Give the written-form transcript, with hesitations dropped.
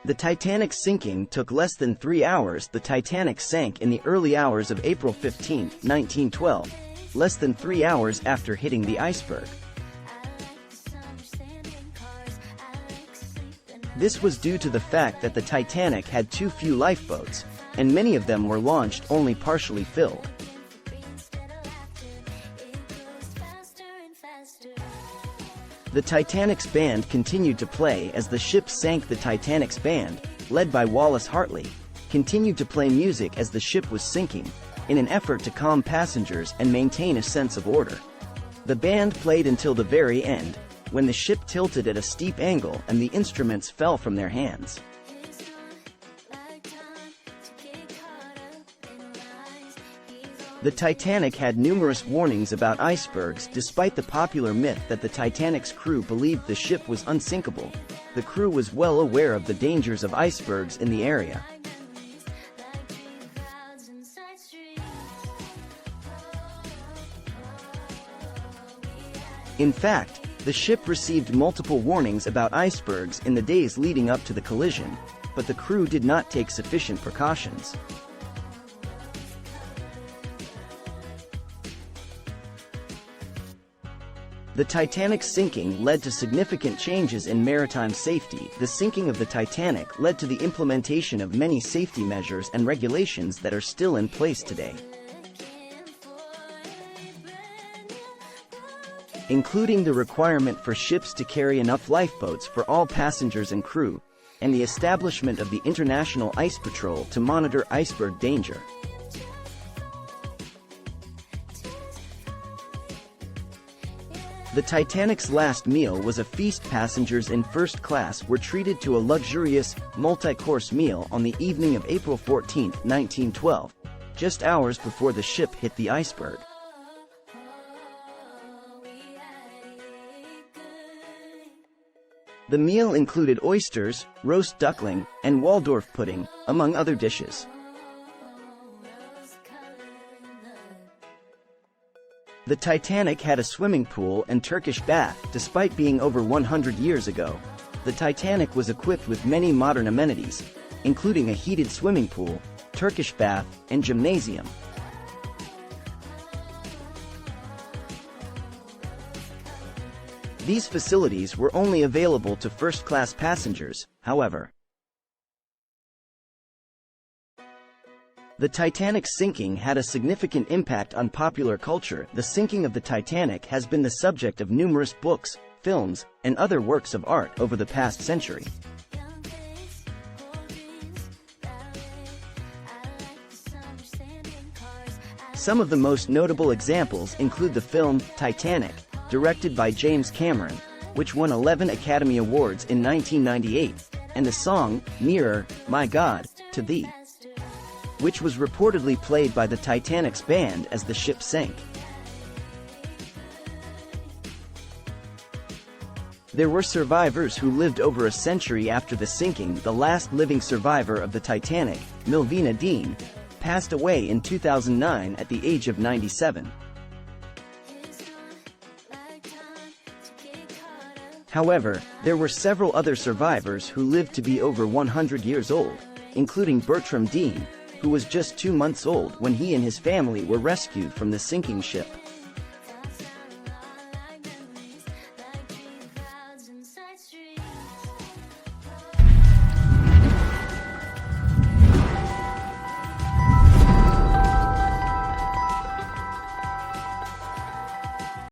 The Titanic's sinking took less than 3 hours. The Titanic sank in the early hours of April 15, 1912, less than 3 hours after hitting the iceberg. This was due to the fact that the Titanic had too few lifeboats, and many of them were launched only partially filled. The Titanic's band continued to play as the ship sank. The Titanic's band, led by Wallace Hartley, continued to play music as the ship was sinking, in an effort to calm passengers and maintain a sense of order. The band played until the very end, when the ship tilted at a steep angle and the instruments fell from their hands. The Titanic had numerous warnings about icebergs. Despite the popular myth that the Titanic's crew believed the ship was unsinkable, the crew was well aware of the dangers of icebergs in the area. In fact, the ship received multiple warnings about icebergs in the days leading up to the collision, but the crew did not take sufficient precautions. The Titanic's sinking led to significant changes in maritime safety. The sinking of the Titanic led to the implementation of many safety measures and regulations that are still in place today, including the requirement for ships to carry enough lifeboats for all passengers and crew, and the establishment of the International Ice Patrol to monitor iceberg danger. The Titanic's last meal was a feast. Passengers in first class were treated to a luxurious, multi-course meal on the evening of April 14, 1912, just hours before the ship hit the iceberg. The meal included oysters, roast duckling, and Waldorf pudding, among other dishes. The Titanic had a swimming pool and Turkish bath. Despite being over 100 years ago, the Titanic was equipped with many modern amenities, including a heated swimming pool, Turkish bath, and gymnasium. These facilities were only available to first-class passengers, however. The Titanic's sinking had a significant impact on popular culture. The sinking of the Titanic has been the subject of numerous books, films, and other works of art over the past century. Some of the most notable examples include the film Titanic, directed by James Cameron, which won 11 Academy Awards in 1998, and the song, Nearer, My God, to Thee, which was reportedly played by the Titanic's band as the ship sank. There were survivors who lived over a century after the sinking. The last living survivor of the Titanic, Milvina Dean, passed away in 2009 at the age of 97. However, there were several other survivors who lived to be over 100 years old, including Bertram Dean, who was just 2 months old when he and his family were rescued from the sinking ship.